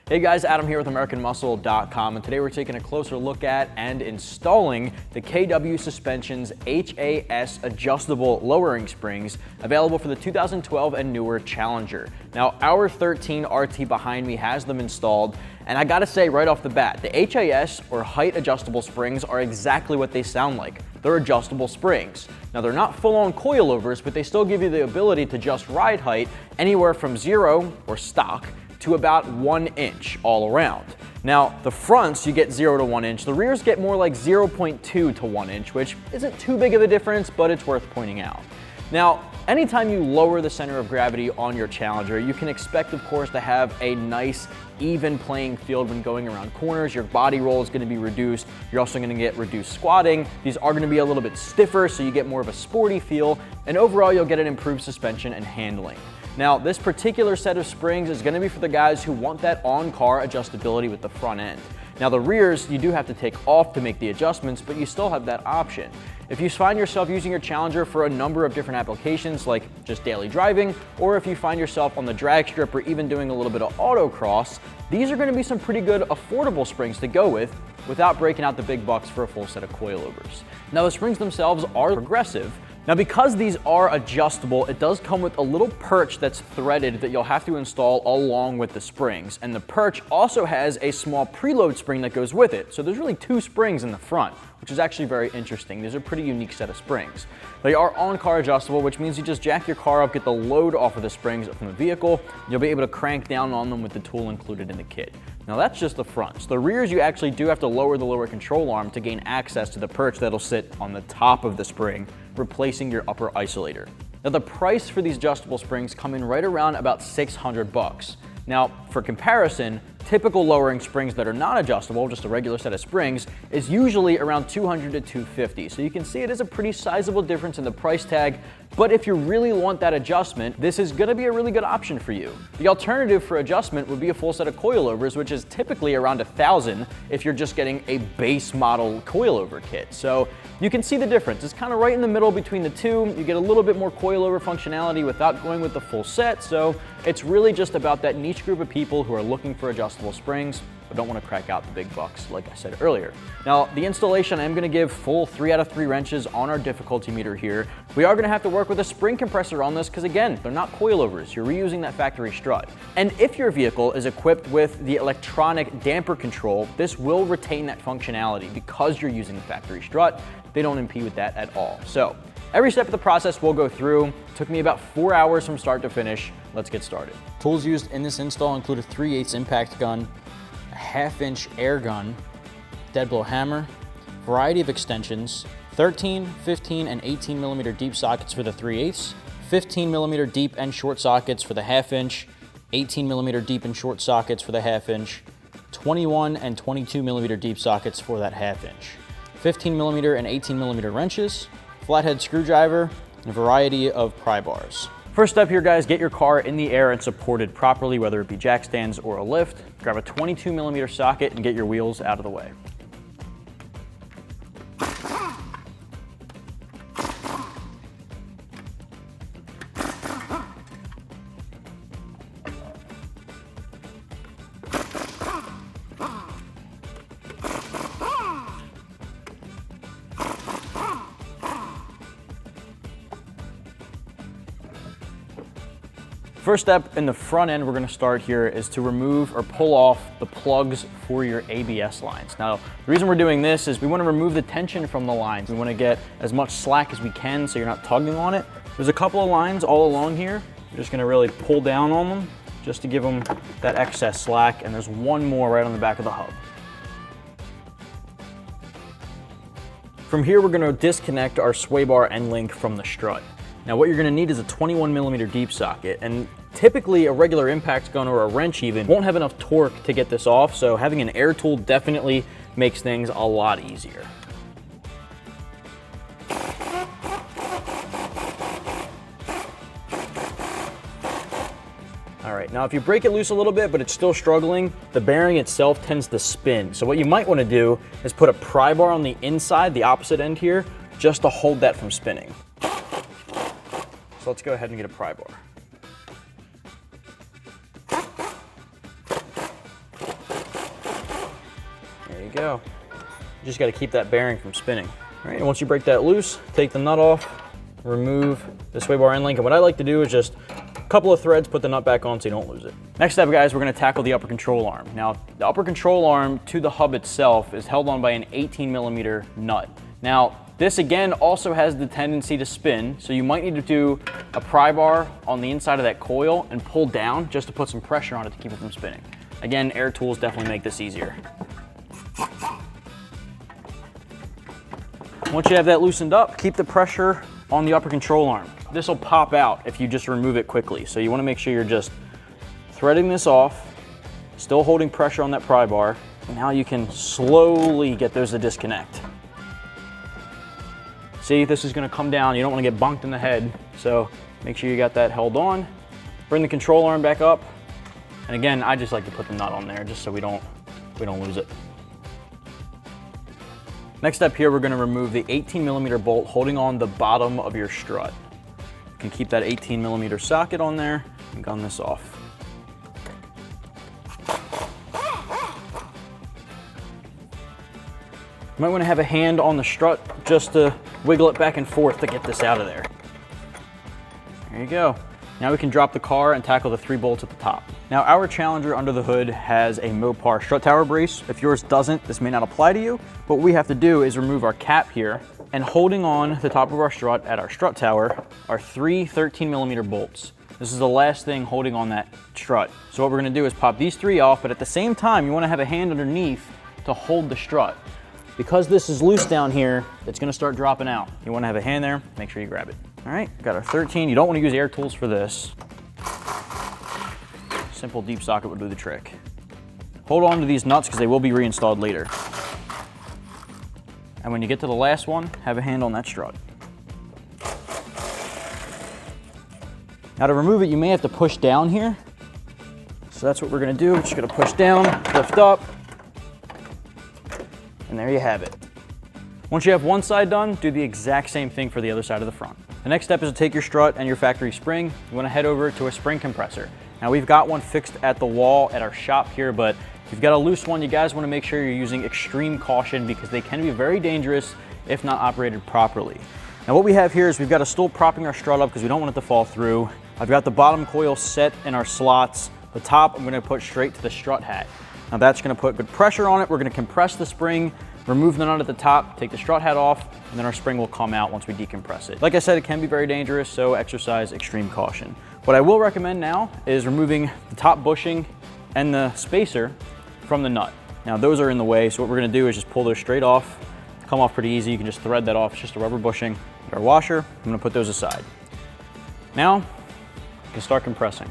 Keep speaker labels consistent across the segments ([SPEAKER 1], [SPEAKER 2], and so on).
[SPEAKER 1] Hey guys, Adam here with AmericanMuscle.com, and today we're taking a closer look at and installing the KW Suspension's H.A.S. adjustable lowering springs available for the 2012 and newer Challenger. Now, our 13 RT behind me has them installed, and I gotta say right off the bat, the H.A.S. or height adjustable springs are exactly what they sound like. They're adjustable springs. Now, they're not full-on coilovers, but they still give you the ability to adjust ride height anywhere from 0 or stock to about 1 inch all around. Now, the fronts, you get 0 to 1 inch. The rears get more like 0.2 to 1 inch, which isn't too big of a difference, but it's worth pointing out. Now, anytime you lower the center of gravity on your Challenger, you can expect, of course, to have a nice, even playing field when going around corners. Your body roll is going to be reduced. You're also going to get reduced squatting. These are going to be a little bit stiffer, so you get more of a sporty feel, and overall, you'll get an improved suspension and handling. Now, this particular set of springs is going to be for the guys who want that on-car adjustability with the front end. Now, the rears, you do have to take off to make the adjustments, but you still have that option. If you find yourself using your Challenger for a number of different applications, like just daily driving, or if you find yourself on the drag strip or even doing a little bit of autocross, these are going to be some pretty good affordable springs to go with without breaking out the big bucks for a full set of coilovers. Now, the springs themselves are progressive. Now, because these are adjustable, it does come with a little perch that's threaded that you'll have to install along with the springs. And the perch also has a small preload spring that goes with it. So there's really 2 springs in the front, which is actually very interesting. These are a pretty unique set of springs. They are on-car adjustable, which means you just jack your car up, get the load off of the springs from the vehicle. You'll be able to crank down on them with the tool included in the kit. Now, that's just the fronts. The rears, you actually do have to lower the lower control arm to gain access to the perch that'll sit on the top of the spring, replacing your upper isolator. Now, the price for these adjustable springs come in right around about $600. Now, for comparison, typical lowering springs that are not adjustable, just a regular set of springs, is usually around $200 to $250. So you can see it is a pretty sizable difference in the price tag, but if you really want that adjustment, this is gonna be a really good option for you. The alternative for adjustment would be a full set of coilovers, which is typically around $1,000 if you're just getting a base model coilover kit. So you can see the difference. It's kind of right in the middle between the two. You get a little bit more coilover functionality without going with the full set. So it's really just about that niche group of people who are looking for adjustable springs but don't want to crack out the big bucks, like I said earlier. Now, the installation, I'm going to give full 3 out of 3 wrenches on our difficulty meter here. We are going to have to work with a spring compressor on this because, again, they're not coilovers. You're reusing that factory strut. And if your vehicle is equipped with the electronic damper control, this will retain that functionality because you're using the factory strut. They don't impede with that at all. So every step of the process we'll go through. Took me about 4 hours from start to finish. Let's get started. Tools used in this install include a 3/8 impact gun, a 1/2 inch air gun, dead blow hammer, variety of extensions, 13, 15, and 18 millimeter deep sockets for the 3/8, 15 millimeter deep and short sockets for the 1/2 inch, 18 millimeter deep and short sockets for the 1/2 inch, 21 and 22 millimeter deep sockets for that 1/2 inch, 15 millimeter and 18 millimeter wrenches, flathead screwdriver, and a variety of pry bars. First step here, guys, get your car in the air and supported properly, whether it be jack stands or a lift. Grab a 22 millimeter socket and get your wheels out of the way. First step in the front end we're going to start here is to remove or pull off the plugs for your ABS lines. Now, the reason we're doing this is we want to remove the tension from the lines. We want to get as much slack as we can so you're not tugging on it. There's a couple of lines all along here. You're just going to really pull down on them just to give them that excess slack, and there's one more right on the back of the hub. From here, we're going to disconnect our sway bar end link from the strut. Now, what you're going to need is a 21 millimeter deep socket, and typically a regular impact gun or a wrench even won't have enough torque to get this off, so having an air tool definitely makes things a lot easier. All right, now if you break it loose a little bit, but it's still struggling, the bearing itself tends to spin. So what you might want to do is put a pry bar on the inside, the opposite end here, just to hold that from spinning. So let's go ahead and get a pry bar. go. You just got to keep that bearing from spinning. All right, and once you break that loose, take the nut off, remove the sway bar end link. And what I like to do is just a couple of threads, put the nut back on so you don't lose it. Next up, guys, we're going to tackle the upper control arm. Now, the upper control arm to the hub itself is held on by an 18mm nut. Now, this again also has the tendency to spin, so you might need to do a pry bar on the inside of that coil and pull down just to put some pressure on it to keep it from spinning. Again, air tools definitely make this easier. Once you have that loosened up, keep the pressure on the upper control arm. This will pop out if you just remove it quickly, so you want to make sure you're just threading this off, still holding pressure on that pry bar, and now you can slowly get those to disconnect. See, this is going to come down. You don't want to get bunked in the head, so make sure you got that held on. Bring the control arm back up, and again, I just like to put the nut on there just so we don't lose it. Next up here, we're going to remove the 18mm bolt holding on the bottom of your strut. You can keep that 18mm socket on there and gun this off. You might want to have a hand on the strut just to wiggle it back and forth to get this out of there. There you go. Now we can drop the car and tackle the 3 bolts at the top. Now our Challenger under the hood has a Mopar strut tower brace. If yours doesn't, this may not apply to you. What we have to do is remove our cap here, and holding on the top of our strut at our strut tower are 3 13mm bolts. This is the last thing holding on that strut. So what we're going to do is pop these 3 off, but at the same time you want to have a hand underneath to hold the strut. Because this is loose down here, it's going to start dropping out. You want to have a hand there, make sure you grab it. All right, got our 13. You don't want to use air tools for this. Simple deep socket would do the trick. Hold on to these nuts because they will be reinstalled later. And when you get to the last one, have a hand on that strut. Now to remove it, you may have to push down here. So that's what we're going to do. We're just going to push down, lift up, and there you have it. Once you have one side done, do the exact same thing for the other side of the front. The next step is to take your strut and your factory spring. You want to head over to a spring compressor. Now we've got one fixed at the wall at our shop here, but if you've got a loose one, you guys want to make sure you're using extreme caution because they can be very dangerous if not operated properly. Now what we have here is we've got a stool propping our strut up because we don't want it to fall through. I've got the bottom coil set in our slots. The top I'm going to put straight to the strut hat. Now that's going to put good pressure on it. We're going to compress the spring, remove the nut at the top, take the strut hat off, and then our spring will come out once we decompress it. Like I said, it can be very dangerous, so exercise extreme caution. What I will recommend now is removing the top bushing and the spacer from the nut. Now those are in the way, so what we're going to do is just pull those straight off. Come off pretty easy. You can just thread that off. It's just a rubber bushing. Our washer, I'm going to put those aside. Now, you can start compressing.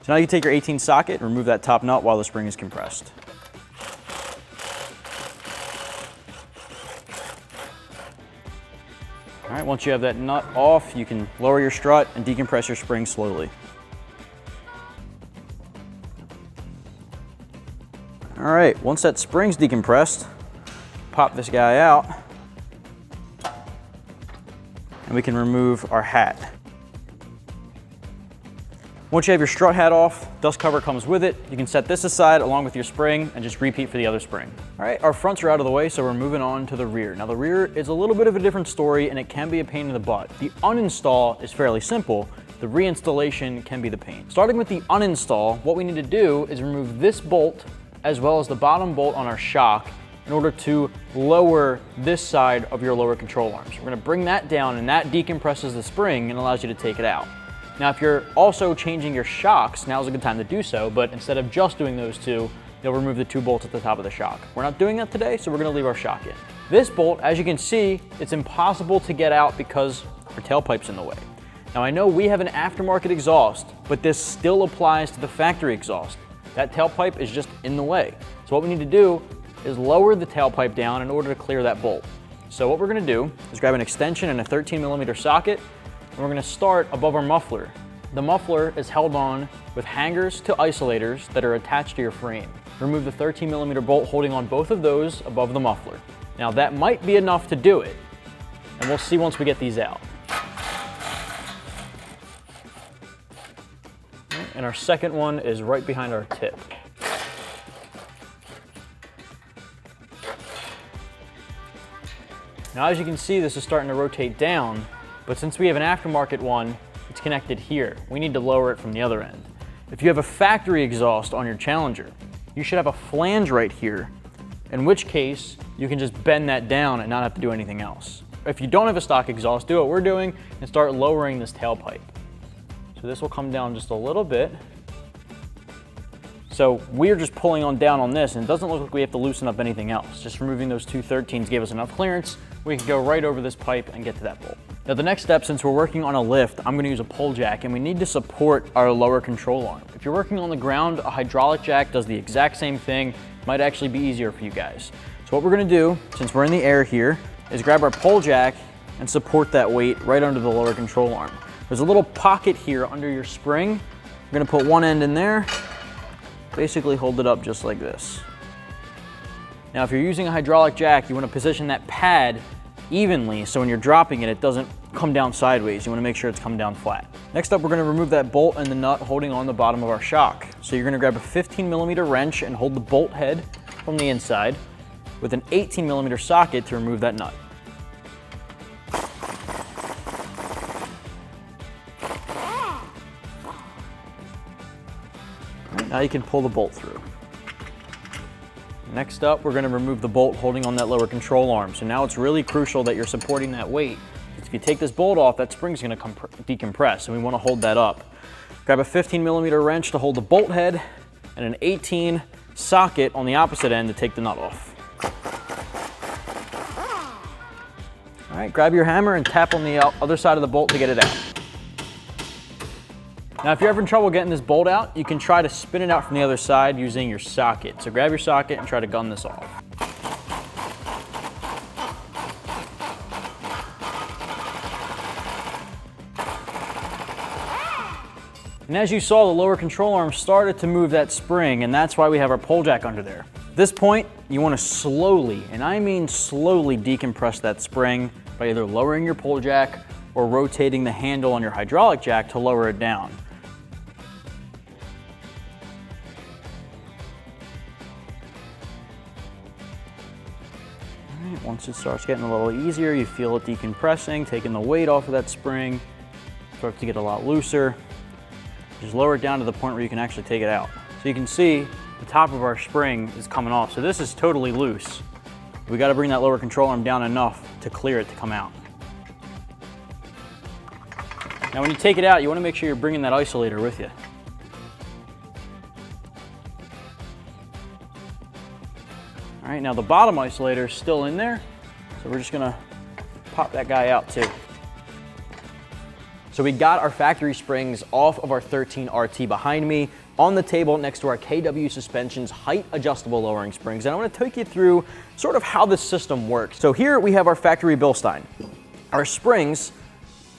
[SPEAKER 1] So now you take your 18 socket, remove that top nut while the spring is compressed. All right, once you have that nut off, you can lower your strut and decompress your spring slowly. All right, once that spring's decompressed, pop this guy out, and we can remove our hat. Once you have your strut hat off, dust cover comes with it. You can set this aside along with your spring and just repeat for the other spring. All right, our fronts are out of the way, so we're moving on to the rear. Now the rear is a little bit of a different story and it can be a pain in the butt. The uninstall is fairly simple. The reinstallation can be the pain. Starting with the uninstall, what we need to do is remove this bolt as well as the bottom bolt on our shock in order to lower this side of your lower control arms. We're gonna bring that down and that decompresses the spring and allows you to take it out. Now, if you're also changing your shocks, now's a good time to do so, but instead of just doing those two, you'll remove the 2 bolts at the top of the shock. We're not doing that today, so we're gonna leave our shock in. This bolt, as you can see, it's impossible to get out because our tailpipe's in the way. Now, I know we have an aftermarket exhaust, but this still applies to the factory exhaust. That tailpipe is just in the way. So what we need to do is lower the tailpipe down in order to clear that bolt. So what we're gonna do is grab an extension and a 13mm socket, and we're going to start above our muffler. The muffler is held on with hangers to isolators that are attached to your frame. Remove the 13mm bolt holding on both of those above the muffler. Now that might be enough to do it, and we'll see once we get these out. and our second one is right behind our tip. Now, as you can see, this is starting to rotate down, but since we have an aftermarket one, it's connected here. We need to lower it from the other end. If you have a factory exhaust on your Challenger, you should have a flange right here, in which case you can just bend that down and not have to do anything else. If you don't have a stock exhaust, do what we're doing and start lowering this tailpipe. So this will come down just a little bit. So we're just pulling on down on this, and it doesn't look like we have to loosen up anything else. Just removing those two 13s gave us enough clearance. We can go right over this pipe and get to that bolt. Now the next step, since we're working on a lift, I'm gonna use a pull jack, and we need to support our lower control arm. If you're working on the ground, a hydraulic jack does the exact same thing. Might actually be easier for you guys. So what we're gonna do, since we're in the air here, is grab our pull jack and support that weight right under the lower control arm. There's a little pocket here under your spring. We're gonna put one end in there, basically hold it up just like this. Now, if you're using a hydraulic jack, you want to position that pad evenly so when you're dropping it, it doesn't come down sideways. You want to make sure it's come down flat. Next up, we're going to remove that bolt and the nut holding on the bottom of our shock. So you're going to grab a 15mm wrench and hold the bolt head from the inside with an 18mm socket to remove that nut. Now you can pull the bolt through. Next up, we're going to remove the bolt holding on that lower control arm. So now it's really crucial that you're supporting that weight. If you take this bolt off, that spring's going to decompress, and we want to hold that up. Grab a 15mm wrench to hold the bolt head and an 18 socket on the opposite end to take the nut off. All right, grab your hammer and tap on the other side of the bolt to get it out. Now, if you're having trouble getting this bolt out, you can try to spin it out from the other side using your socket. So grab your socket and try to gun this off. And as you saw, the lower control arm started to move that spring, and that's why we have our pull jack under there. At this point, you want to slowly, and I mean slowly, decompress that spring by either lowering your pull jack or rotating the handle on your hydraulic jack to lower it down. Once it starts getting a little easier, you feel it decompressing, taking the weight off of that spring, starts to get a lot looser. Just lower it down to the point where you can actually take it out. So you can see the top of our spring is coming off. So this is totally loose. We got to bring that lower control arm down enough to clear it to come out. Now when you take it out, you want to make sure you're bringing that isolator with you. All right, now the bottom isolator is still in there, so we're just gonna pop that guy out too. So we got our factory springs off of our 13 RT behind me on the table next to our KW Suspension's height adjustable lowering springs, and I want to take you through sort of how this system works. So here we have our factory Bilstein. Our springs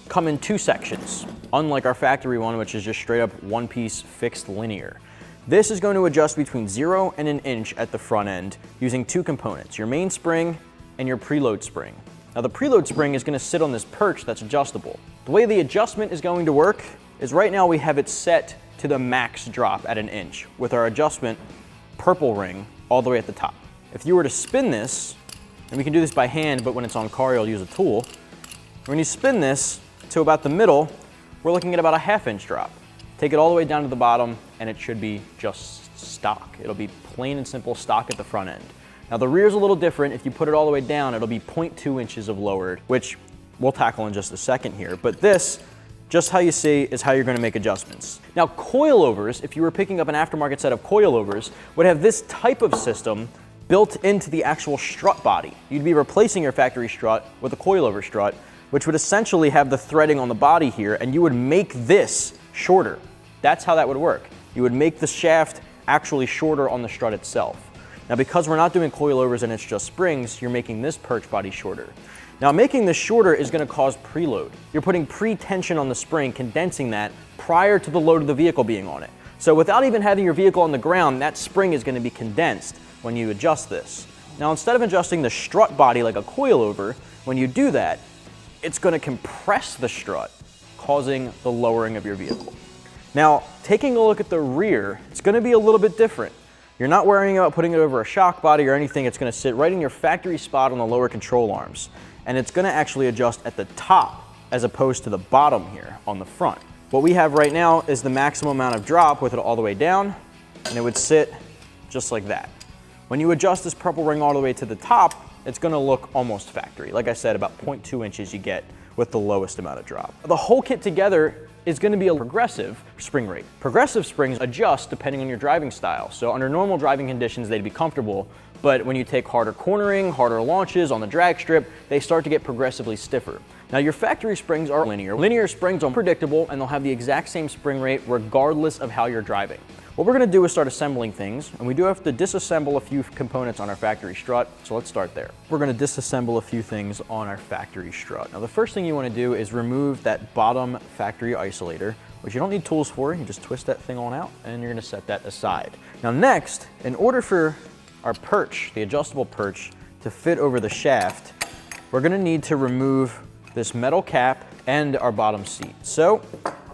[SPEAKER 1] come in two sections, unlike our factory one, which is just straight up one piece fixed linear. This is going to adjust between 0 and an inch at the front end using two components, your main spring and your preload spring. Now the preload spring is going to sit on this perch that's adjustable. The way the adjustment is going to work is right now we have it set to the max drop at an inch with our adjustment purple ring all the way at the top. If you were to spin this, and we can do this by hand, but when it's on car, you'll use a tool. When you spin this to about the middle, we're looking at about a ½ inch drop. Take it all the way down to the bottom, and it should be just stock. It'll be plain and simple stock at the front end. Now the rear is a little different. If you put it all the way down, it'll be 0.2 inches of lowered, which we'll tackle in just a second here. But this, just how you see, is how you're going to make adjustments. Now coilovers, if you were picking up an aftermarket set of coilovers, would have this type of system built into the actual strut body. You'd be replacing your factory strut with a coilover strut, which would essentially have the threading on the body here, and you would make this shorter. That's how that would work. You would make the shaft actually shorter on the strut itself. Now because we're not doing coilovers and it's just springs, you're making this perch body shorter. Now making this shorter is going to cause preload. You're putting pre-tension on the spring, condensing that prior to the load of the vehicle being on it. So without even having your vehicle on the ground, that spring is going to be condensed when you adjust this. Now instead of adjusting the strut body like a coilover, when you do that, it's going to compress the strut, causing the lowering of your vehicle. Now, taking a look at the rear, it's going to be a little bit different. You're not worrying about putting it over a shock body or anything. It's going to sit right in your factory spot on the lower control arms. And it's going to actually adjust at the top as opposed to the bottom here on the front. What we have right now is the maximum amount of drop with it all the way down, and it would sit just like that. When you adjust this purple ring all the way to the top, it's going to look almost factory. Like I said, about 0.2 inches you get with the lowest amount of drop. The whole kit together is going to be a progressive spring rate. Progressive springs adjust depending on your driving style. So under normal driving conditions, they'd be comfortable, but when you take harder cornering, harder launches on the drag strip, they start to get progressively stiffer. Now your factory springs are linear. Linear springs are predictable and they'll have the exact same spring rate regardless of how you're driving. What we're going to do is start assembling things, and we do have to disassemble a few components on our factory strut, so let's start there. We're going to disassemble a few things on our factory strut. Now the first thing you want to do is remove that bottom factory isolator, which you don't need tools for. You just twist that thing on out and you're going to set that aside. Now next, in order for our perch, the adjustable perch, to fit over the shaft, we're going to need to remove this metal cap and our bottom seat. So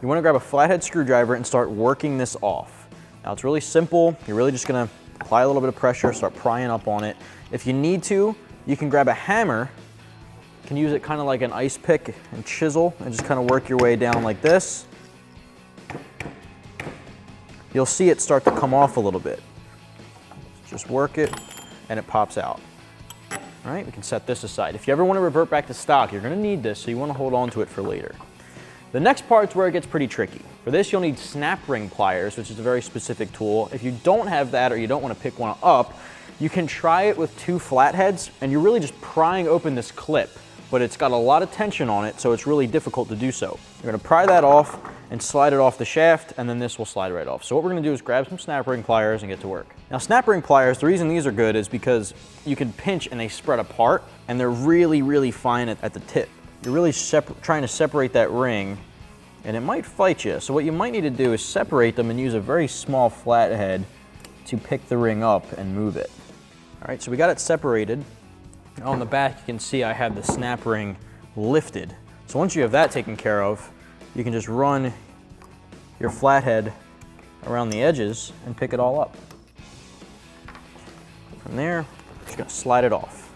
[SPEAKER 1] you want to grab a flathead screwdriver and start working this off. Now it's really simple. You're really just going to apply a little bit of pressure, start prying up on it. If you need to, you can grab a hammer. You can use it kind of like an ice pick and chisel and just kind of work your way down like this. You'll see it start to come off a little bit. Just work it and it pops out. All right, we can set this aside. If you ever want to revert back to stock, you're going to need this, so you want to hold on to it for later. The next part's where it gets pretty tricky. For this, you'll need snap ring pliers, which is a very specific tool. If you don't have that or you don't want to pick one up, you can try it with two flatheads, and you're really just prying open this clip, but it's got a lot of tension on it, so it's really difficult to do so. You're going to pry that off and slide it off the shaft, and then this will slide right off. So what we're going to do is grab some snap ring pliers and get to work. Now snap ring pliers, the reason these are good is because you can pinch and they spread apart, and they're really, really fine at the tip. You're really trying to separate that ring, and it might fight you. So what you might need to do is separate them and use a very small flathead to pick the ring up and move it. All right, so we got it separated. On the back, you can see I have the snap ring lifted. So once you have that taken care of, you can just run your flathead around the edges and pick it all up. From there, just gonna slide it off.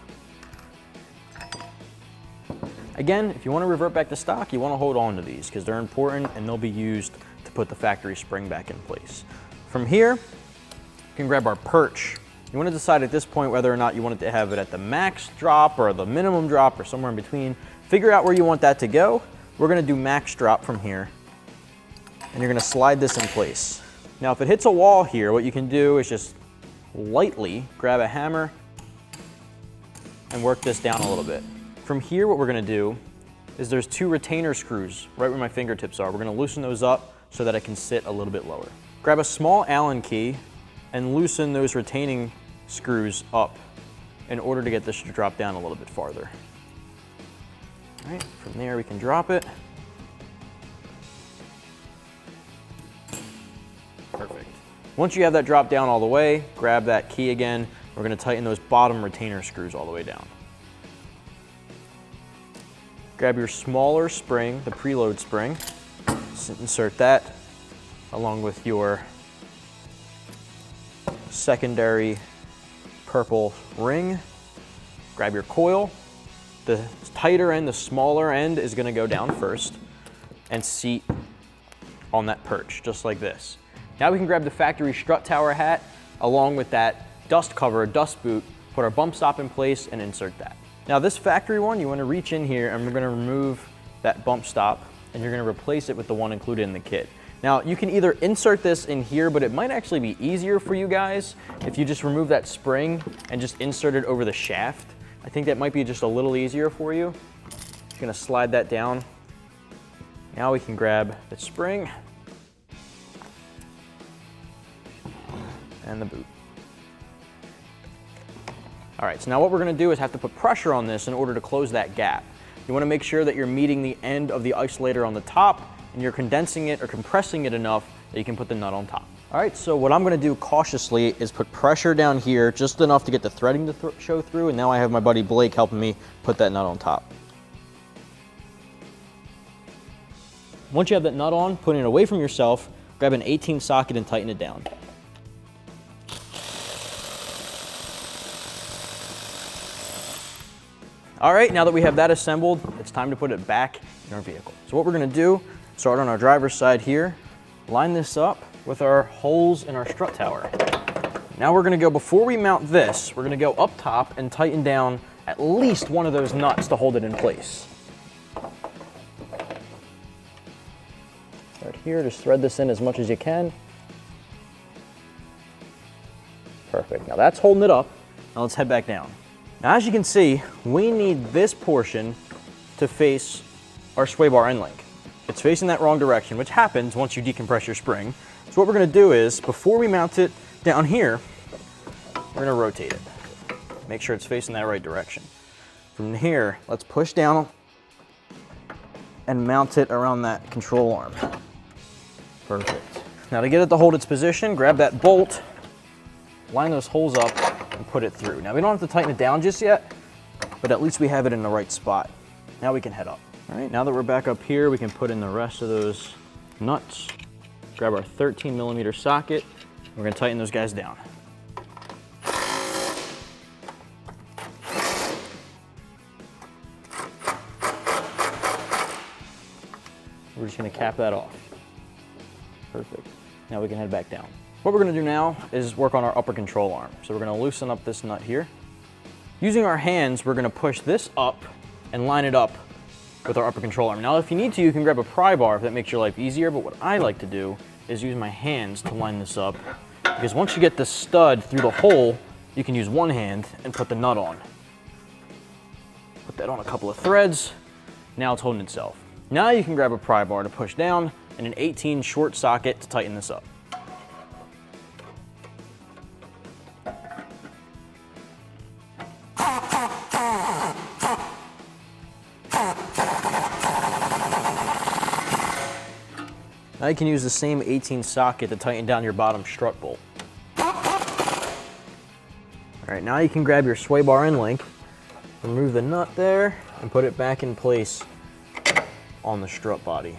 [SPEAKER 1] Again, if you want to revert back to stock, you want to hold on to these because they're important and they'll be used to put the factory spring back in place. From here, you can grab our perch. You want to decide at this point whether or not you want it to have it at the max drop or the minimum drop or somewhere in between. Figure out where you want that to go. We're going to do max drop from here, and you're going to slide this in place. Now, if it hits a wall here, what you can do is just lightly grab a hammer and work this down a little bit. From here, what we're going to do is there's two retainer screws right where my fingertips are. We're going to loosen those up so that it can sit a little bit lower. Grab a small Allen key and loosen those retaining screws up in order to get this to drop down a little bit farther. All right, from there we can drop it. Perfect. Once you have that drop down all the way, grab that key again. We're going to tighten those bottom retainer screws all the way down. Grab your smaller spring, the preload spring, insert that along with your secondary purple ring. Grab your coil. The tighter end, the smaller end is going to go down first and seat on that perch, just like this. Now we can grab the factory strut tower hat along with that dust cover, dust boot, put our bump stop in place and insert that. Now this factory one, you want to reach in here and we're going to remove that bump stop and you're going to replace it with the one included in the kit. Now you can either insert this in here, but it might actually be easier for you guys if you just remove that spring and just insert it over the shaft. I think that might be just a little easier for you. Just going to slide that down. Now we can grab the spring and the boot. All right, so now what we're going to do is have to put pressure on this in order to close that gap. You want to make sure that you're meeting the end of the isolator on the top and you're condensing it or compressing it enough that you can put the nut on top. All right, so what I'm going to do cautiously is put pressure down here just enough to get the threading to show through, and now I have my buddy Blake helping me put that nut on top. Once you have that nut on, putting it away from yourself, grab an 18 socket and tighten it down. All right, now that we have that assembled, it's time to put it back in our vehicle. So what we're gonna do, start on our driver's side here, line this up with our holes in our strut tower. Now we're gonna go, before we mount this, we're gonna go up top and tighten down at least one of those nuts to hold it in place. Start here, just thread this in as much as you can. Perfect, now that's holding it up. Now let's head back down. Now, as you can see, we need this portion to face our sway bar end link. It's facing that wrong direction, which happens once you decompress your spring. So what we're gonna do is, before we mount it down here, we're gonna rotate it. Make sure it's facing that right direction. From here, let's push down and mount it around that control arm. Perfect. Now to get it to hold its position, grab that bolt, line those holes up, and put it through. Now we don't have to tighten it down just yet, but at least we have it in the right spot. Now we can head up. All right, now that we're back up here, we can put in the rest of those nuts. Grab our 13mm socket. We're gonna tighten those guys down. We're just gonna cap that off. Perfect. Now we can head back down. What we're gonna do now is work on our upper control arm. So we're gonna loosen up this nut here. Using our hands, we're gonna push this up and line it up with our upper control arm. Now, if you need to, you can grab a pry bar if that makes your life easier, but what I like to do is use my hands to line this up, because once you get the stud through the hole, you can use one hand and put the nut on. Put that on a couple of threads. Now it's holding itself. Now you can grab a pry bar to push down and an 18 short socket to tighten this up. Now you can use the same 18 socket to tighten down your bottom strut bolt. All right, now you can grab your sway bar end link, remove the nut there, and put it back in place on the strut body.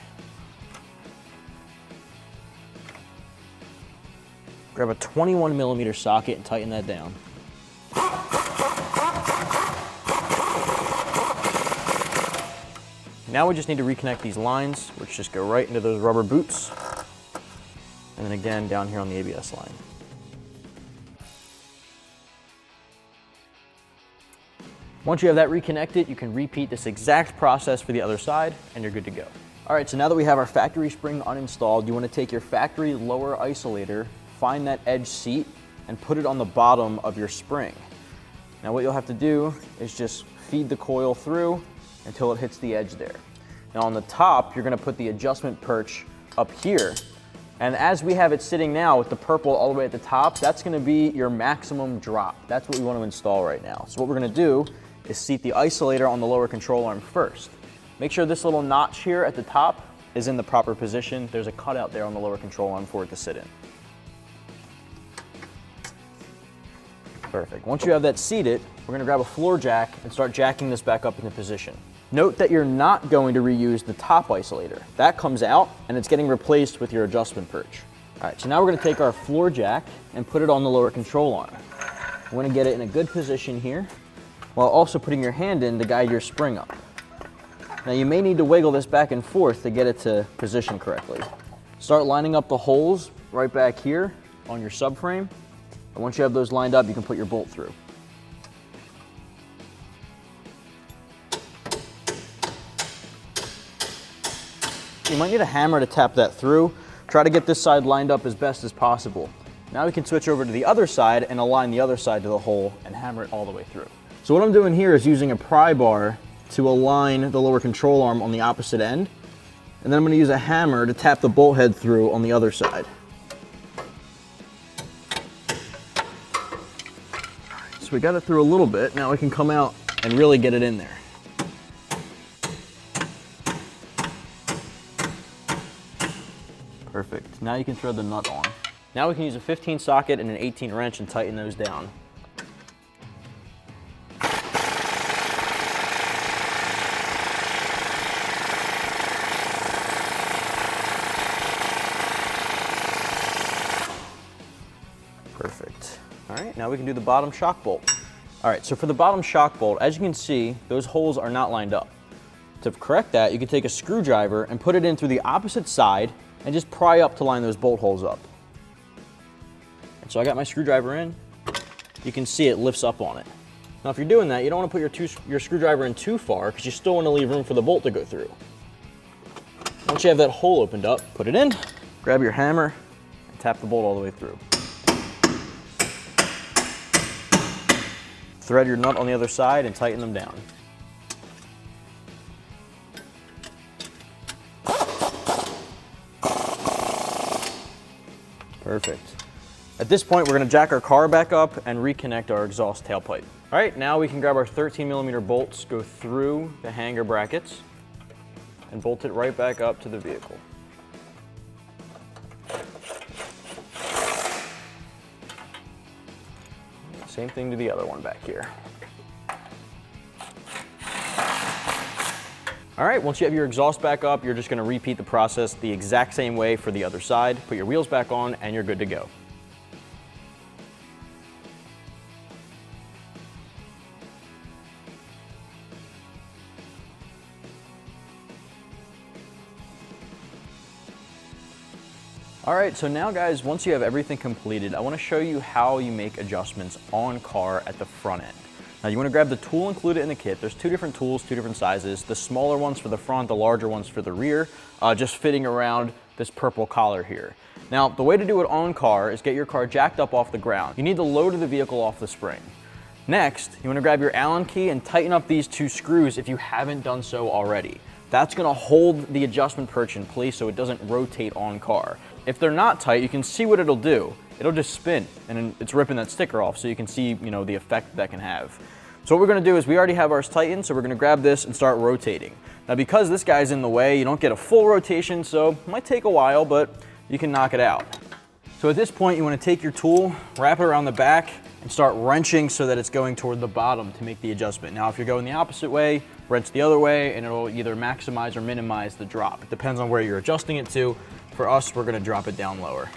[SPEAKER 1] Grab a 21mm socket and tighten that down. Now we just need to reconnect these lines, which just go right into those rubber boots. And then again, down here on the ABS line. Once you have that reconnected, you can repeat this exact process for the other side, and you're good to go. All right, so now that we have our factory spring uninstalled, you want to take your factory lower isolator, find that edge seat, and put it on the bottom of your spring. Now what you'll have to do is just feed the coil through until it hits the edge there. Now on the top, you're gonna put the adjustment perch up here. And as we have it sitting now with the purple all the way at the top, that's gonna be your maximum drop. That's what we want to install right now. So what we're gonna do is seat the isolator on the lower control arm first. Make sure this little notch here at the top is in the proper position. There's a cutout there on the lower control arm for it to sit in. Perfect. Once you have that seated, we're gonna grab a floor jack and start jacking this back up into position. Note that you're not going to reuse the top isolator. That comes out and it's getting replaced with your adjustment perch. All right, so now we're gonna take our floor jack and put it on the lower control arm. We're gonna get it in a good position here, while also putting your hand in to guide your spring up. Now you may need to wiggle this back and forth to get it to position correctly. Start lining up the holes right back here on your subframe. And once you have those lined up, you can put your bolt through. You might need a hammer to tap that through. Try to get this side lined up as best as possible. Now we can switch over to the other side and align the other side to the hole and hammer it all the way through. So what I'm doing here is using a pry bar to align the lower control arm on the opposite end. And then I'm going to use a hammer to tap the bolt head through on the other side. So we got it through a little bit. Now we can come out and really get it in there. Perfect. Now you can thread the nut on. Now we can use a 15 socket and an 18 wrench and tighten those down. now we can do the bottom shock bolt. All right, so for the bottom shock bolt, as you can see, those holes are not lined up. To correct that, you can take a screwdriver and put it in through the opposite side and just pry up to line those bolt holes up. And so I got my screwdriver in. You can see it lifts up on it. Now if you're doing that, you don't want to put your screwdriver in too far because you still want to leave room for the bolt to go through. Once you have that hole opened up, put it in, grab your hammer, and tap the bolt all the way through. Thread your nut on the other side and tighten them down. Perfect. At this point, we're going to jack our car back up and reconnect our exhaust tailpipe. All right, now we can grab our 13mm bolts, go through the hanger brackets, and bolt it right back up to the vehicle. Same thing to the other one back here. All right, once you have your exhaust back up, you're just going to repeat the process the exact same way for the other side. Put your wheels back on and you're good to go. All right, so now guys, once you have everything completed, I want to show you how you make adjustments on car at the front end. Now you want to grab the tool included in the kit. There's two different tools, two different sizes. The smaller ones for the front, the larger ones for the rear, just fitting around this purple collar here. Now the way to do it on car is get your car jacked up off the ground. You need the load of the vehicle off the spring. Next, you want to grab your Allen key and tighten up these two screws if you haven't done so already. That's going to hold the adjustment perch in place so it doesn't rotate on car. If they're not tight, you can see what it'll do. It'll just spin and it's ripping that sticker off, so you can see, the effect that can have. So what we're going to do is we already have ours tightened, so we're going to grab this and start rotating. Now because this guy's in the way, you don't get a full rotation, so it might take a while, but you can knock it out. So at this point, you want to take your tool, wrap it around the back, and start wrenching so that it's going toward the bottom to make the adjustment. Now if you're going the opposite way, wrench the other way, and it'll either maximize or minimize the drop. It depends on where you're adjusting it to. For us, we're going to drop it down lower.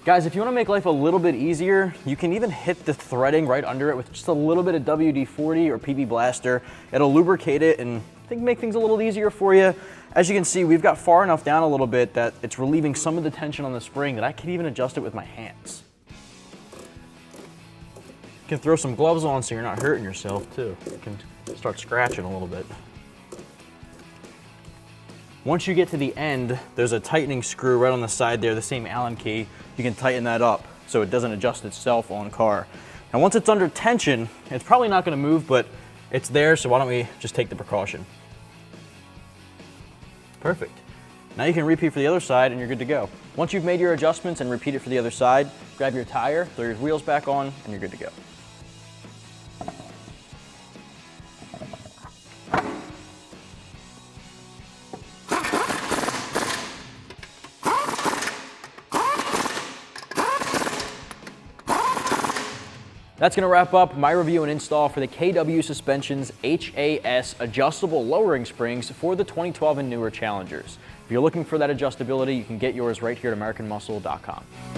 [SPEAKER 1] Guys, if you want to make life a little bit easier, you can even hit the threading right under it with just a little bit of WD-40 or PB Blaster. It'll lubricate it and I think make things a little easier for you. As you can see, we've got far enough down a little bit that it's relieving some of the tension on the spring that I can even adjust it with my hands. You can throw some gloves on so you're not hurting yourself too. You can start scratching a little bit. Once you get to the end, there's a tightening screw right on the side there, the same Allen key. You can tighten that up so it doesn't adjust itself on car. And once it's under tension, it's probably not going to move, but it's there, so why don't we just take the precaution. Perfect. Now you can repeat for the other side and you're good to go. Once you've made your adjustments and repeat it for the other side, grab your tire, throw your wheels back on, and you're good to go. That's going to wrap up my review and install for the KW Suspension's H.A.S. adjustable lowering springs for the 2012 and newer Challengers. If you're looking for that adjustability, you can get yours right here at AmericanMuscle.com.